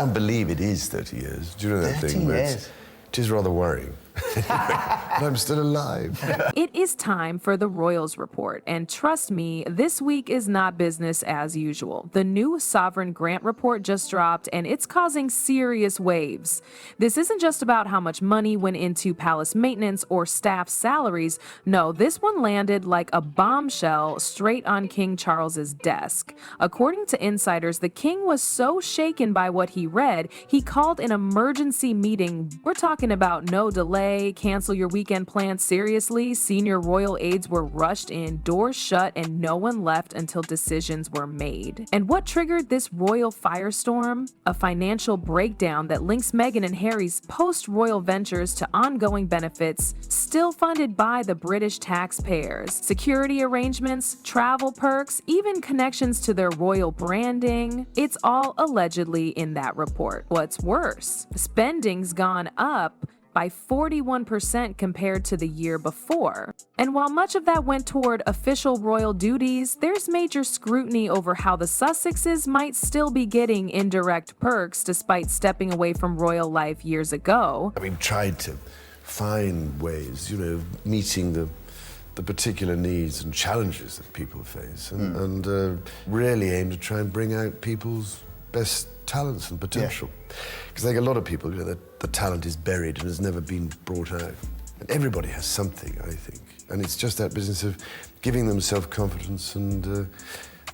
can't believe it is 30 years. Do you know that 30 thing? years. It is rather worrying. But I'm still alive. It is time for the Royals Report, and trust me, this week is not business as usual. The new Sovereign Grant Report just dropped, and it's causing serious waves. This isn't just about how much money went into palace maintenance or staff salaries. No, this one landed like a bombshell straight on King Charles's desk. According to insiders, the king was so shaken by what he read, he called an emergency meeting. We're talking about no delay, cancel your weekend plans seriously. Senior royal aides were rushed in, doors shut, and no one left until decisions were made. And what triggered this royal firestorm? A financial breakdown that links Meghan and Harry's post-royal ventures to ongoing benefits still funded by the British taxpayers. Security arrangements, travel perks, even connections to their royal branding. It's all allegedly in that report. What's worse, spending's gone up by 41% compared to the year before. And while much of that went toward official royal duties, there's major scrutiny over how the Sussexes might still be getting indirect perks despite stepping away from royal life years ago. We've tried to find ways, meeting the particular needs and challenges that people face, and really aim to try and bring out people's best talents and potential. Because I think a lot of people, that the talent is buried and has never been brought out. And everybody has something, I think. And it's just that business of giving them self-confidence and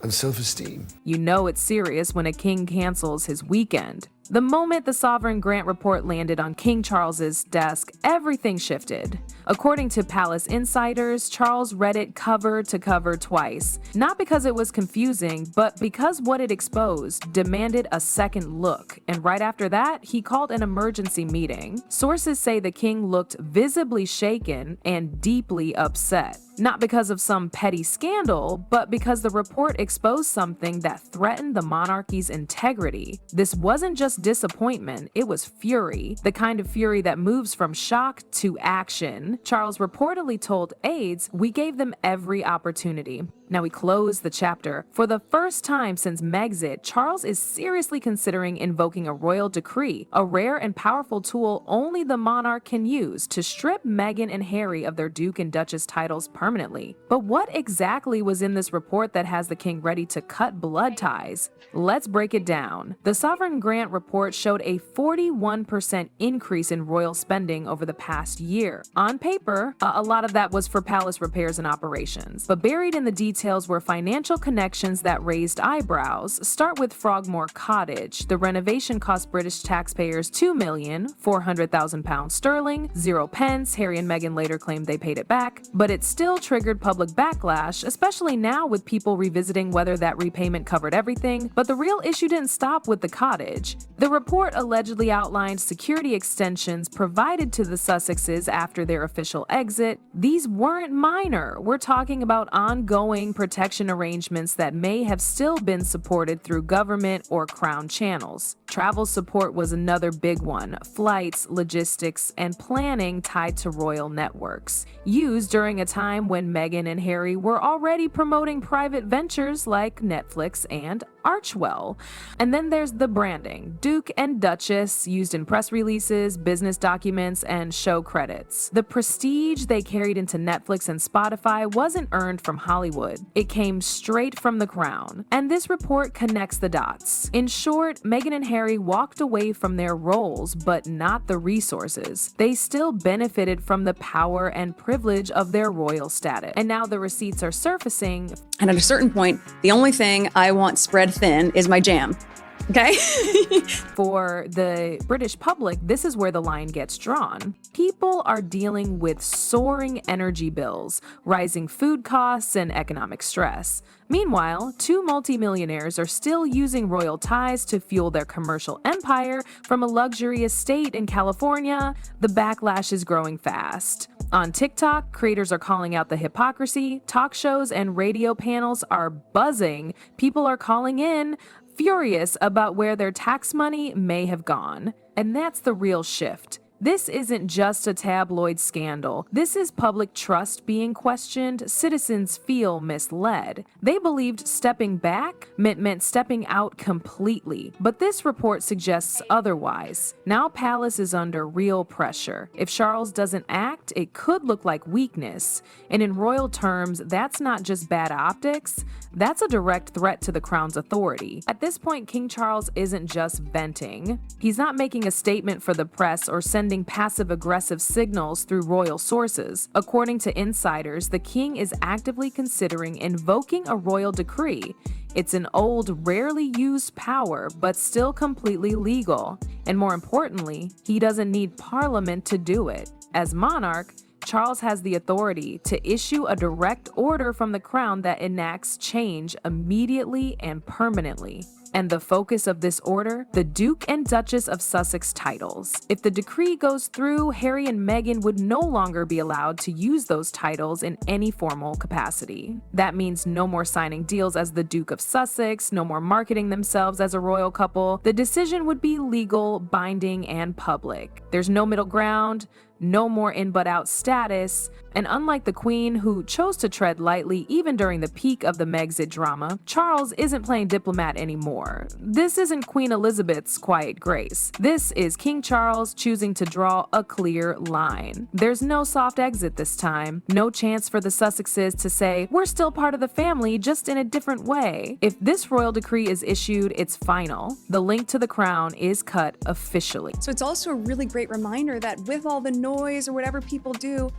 self-esteem. You know it's serious when a king cancels his weekend. The moment the Sovereign Grant Report landed on King Charles's desk, everything shifted. According to palace insiders, Charles read it cover to cover twice. Not because it was confusing, but because what it exposed demanded a second look. And right after that, he called an emergency meeting. Sources say the king looked visibly shaken and deeply upset. Not because of some petty scandal, but because the report exposed something that threatened the monarchy's integrity. This wasn't just disappointment, it was fury. The kind of fury that moves from shock to action. Charles reportedly told aides, "We gave them every opportunity." Now we close the chapter. For the first time since Megxit, Charles is seriously considering invoking a royal decree, a rare and powerful tool only the monarch can use to strip Meghan and Harry of their Duke and Duchess titles permanently. But what exactly was in this report that has the king ready to cut blood ties? Let's break it down. The Sovereign Grant Report showed a 41% increase in royal spending over the past year. On paper, a lot of that was for palace repairs and operations, but buried in the details were financial connections that raised eyebrows. Start with Frogmore Cottage. The renovation cost British taxpayers £2,400,000 sterling, 0 pence. Harry and Meghan later claimed they paid it back, but it still triggered public backlash, especially now with people revisiting whether that repayment covered everything. But the real issue didn't stop with the cottage. The report allegedly outlined security extensions provided to the Sussexes after their official exit. These weren't minor. We're talking about ongoing protection arrangements that may have still been supported through government or crown channels. Travel support was another big one. Flights, logistics, and planning tied to royal networks. Used during a time when Meghan and Harry were already promoting private ventures like Netflix and Archewell. And then there's the branding. Duke and Duchess, used in press releases, business documents, and show credits. The prestige they carried into Netflix and Spotify wasn't earned from Hollywood. It came straight from the crown. And this report connects the dots. In short, Meghan and Harry walked away from their roles, but not the resources. They still benefited from the power and privilege of their royal status. And now the receipts are surfacing. And at a certain point, the only thing I want spread thin is my jam. Okay? For the British public, this is where the line gets drawn. People are dealing with soaring energy bills, rising food costs, and economic stress. Meanwhile, 2 multimillionaires are still using royal ties to fuel their commercial empire from a luxury estate in California. The backlash is growing fast. On TikTok, creators are calling out the hypocrisy. Talk shows and radio panels are buzzing. People are calling in, furious about where their tax money may have gone. And that's the real shift. This isn't just a tabloid scandal. This is public trust being questioned. Citizens feel misled. They believed stepping back meant stepping out completely, but this report suggests otherwise. Now Palace is under real pressure. If Charles doesn't act, it could look like weakness. And in royal terms, that's not just bad optics, that's a direct threat to the crown's authority. At this point, King Charles isn't just venting. He's not making a statement for the press or sending passive-aggressive signals through royal sources. According to insiders, the king is actively considering invoking a royal decree. It's an old, rarely used power, but still completely legal. And more importantly, he doesn't need Parliament to do it. As monarch, Charles has the authority to issue a direct order from the crown that enacts change immediately and permanently. And the focus of this order, the Duke and Duchess of Sussex titles. If the decree goes through, Harry and Meghan would no longer be allowed to use those titles in any formal capacity. That means no more signing deals as the Duke of Sussex, no more marketing themselves as a royal couple. The decision would be legal, binding, and public. There's no middle ground, no more in but out status, and unlike the Queen, who chose to tread lightly even during the peak of the Megxit drama, Charles isn't playing diplomat anymore. This isn't Queen Elizabeth's quiet grace. This is King Charles choosing to draw a clear line. There's no soft exit this time, no chance for the Sussexes to say, we're still part of the family, just in a different way. If this royal decree is issued, it's final. The link to the crown is cut officially. So it's also a really great reminder that with all the noise or whatever people do,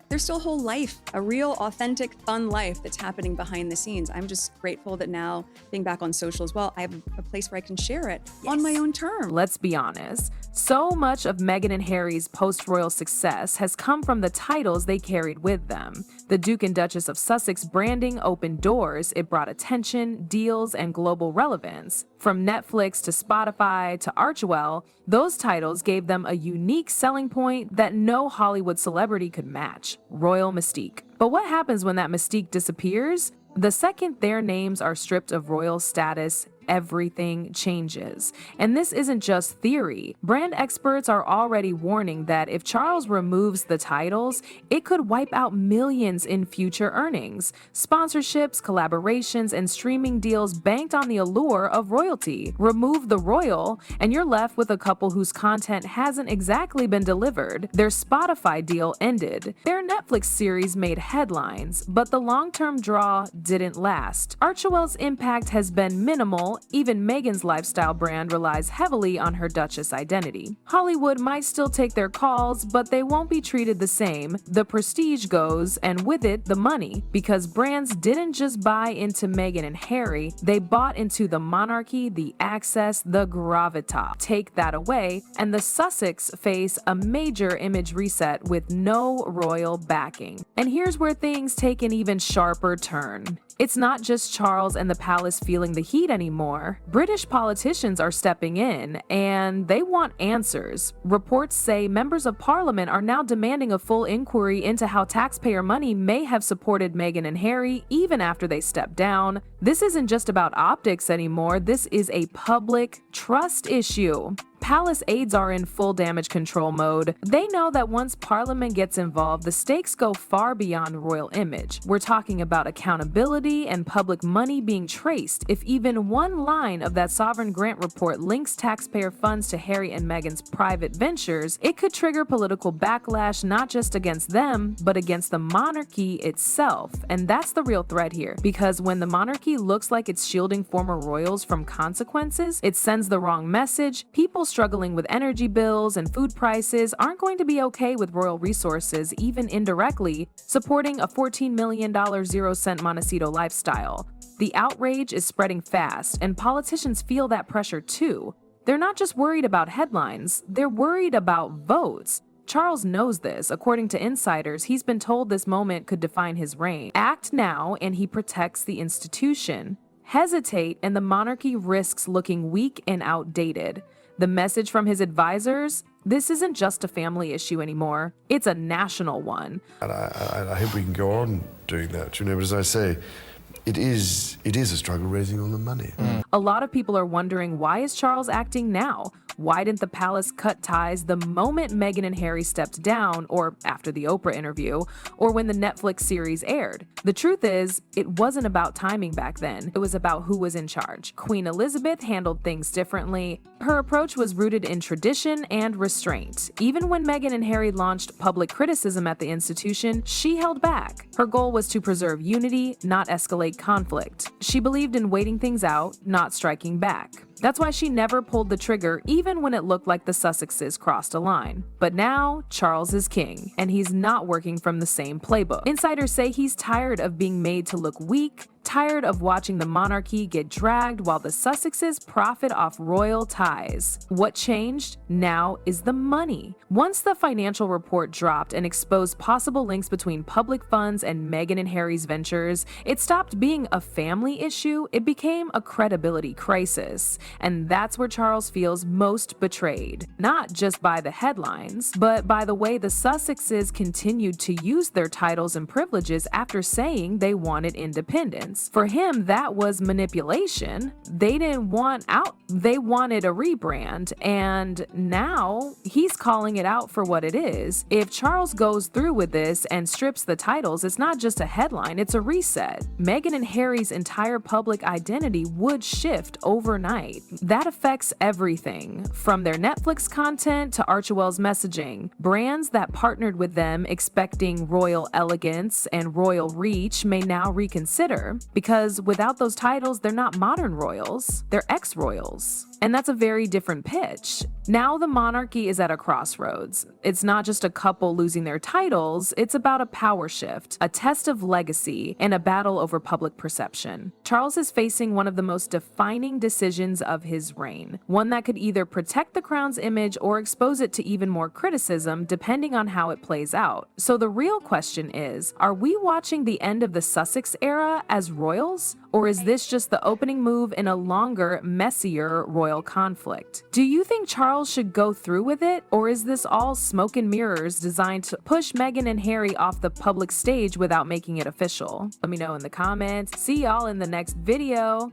there's still a whole life, a real, authentic, fun life that's happening behind the scenes. I'm just grateful that now, being back on social as well, I have a place where I can share it on my own terms. Let's be honest. So much of Meghan and Harry's post-royal success has come from the titles they carried with them. The Duke and Duchess of Sussex branding opened doors. It brought attention, deals, and global relevance. From Netflix to Spotify to Archewell, those titles gave them a unique selling point that no Hollywood celebrity could match: royal mystique. But what happens when that mystique disappears? The second their names are stripped of royal status, everything changes. And this isn't just theory. Brand experts are already warning that if Charles removes the titles, it could wipe out millions in future earnings. Sponsorships, collaborations, and streaming deals banked on the allure of royalty. Remove the royal, and you're left with a couple whose content hasn't exactly been delivered. Their Spotify deal ended. Their Netflix series made headlines, but the long-term draw didn't last. Archewell's impact has been minimal. Even Meghan's lifestyle brand relies heavily on her Duchess identity. Hollywood might still take their calls, but they won't be treated the same. The prestige goes, and with it, the money. Because brands didn't just buy into Meghan and Harry, they bought into the monarchy, the access, the gravitas. Take that away, and the Sussex face a major image reset with no royal backing. And here's where things take an even sharper turn. It's not just Charles and the palace feeling the heat anymore. British politicians are stepping in, and they want answers. Reports say members of Parliament are now demanding a full inquiry into how taxpayer money may have supported Meghan and Harry even after they stepped down. This isn't just about optics anymore. This is a public trust issue. Palace aides are in full damage control mode. They know that once Parliament gets involved, the stakes go far beyond royal image. We're talking about accountability and public money being traced. If even one line of that sovereign grant report links taxpayer funds to Harry and Meghan's private ventures, it could trigger political backlash not just against them, but against the monarchy itself. And that's the real threat here, because when the monarchy looks like it's shielding former royals from consequences, it sends the wrong message. People struggling with energy bills and food prices aren't going to be okay with royal resources, even indirectly, supporting a $14 million 0-cent Montecito lifestyle. The outrage is spreading fast, and politicians feel that pressure too. They're not just worried about headlines, they're worried about votes. Charles knows this. According to insiders, he's been told this moment could define his reign. Act now, and he protects the institution. Hesitate, and the monarchy risks looking weak and outdated. The message from his advisors: this isn't just a family issue anymore, it's a national one. And I hope we can go on doing that, but as I say, it is a struggle raising all the money. A lot of people are wondering, why is Charles acting now? Why didn't the palace cut ties the moment Meghan and Harry stepped down, or after the Oprah interview, or when the Netflix series aired? The truth is, it wasn't about timing back then. It was about who was in charge. Queen Elizabeth handled things differently. Her approach was rooted in tradition and restraint. Even when Meghan and Harry launched public criticism at the institution, she held back. Her goal was to preserve unity, not escalate conflict. She believed in waiting things out, not striking back. That's why she never pulled the trigger even when it looked like the Sussexes crossed a line. But now, Charles is king, and he's not working from the same playbook. Insiders say he's tired of being made to look weak, tired of watching the monarchy get dragged while the Sussexes profit off royal ties. What changed now is the money. Once the financial report dropped and exposed possible links between public funds and Meghan and Harry's ventures, it stopped being a family issue, it became a credibility crisis. And that's where Charles feels most betrayed. Not just by the headlines, but by the way the Sussexes continued to use their titles and privileges after saying they wanted independence. For him, that was manipulation. They didn't want out, they wanted a rebrand, and now he's calling it out for what it is. If Charles goes through with this and strips the titles, it's not just a headline, it's a reset. Meghan and Harry's entire public identity would shift overnight. That affects everything, from their Netflix content to Archewell's messaging. Brands that partnered with them expecting royal elegance and royal reach may now reconsider. Because without those titles, they're not modern royals, they're ex-royals. And that's a very different pitch. Now the monarchy is at a crossroads. It's not just a couple losing their titles, it's about a power shift, a test of legacy, and a battle over public perception. Charles is facing one of the most defining decisions of his reign, one that could either protect the crown's image or expose it to even more criticism, depending on how it plays out. So the real question is, are we watching the end of the Sussex era as royals? Or is this just the opening move in a longer, messier royal conflict? Do you think Charles should go through with it? Or is this all smoke and mirrors designed to push Meghan and Harry off the public stage without making it official? Let me know in the comments. See y'all in the next video.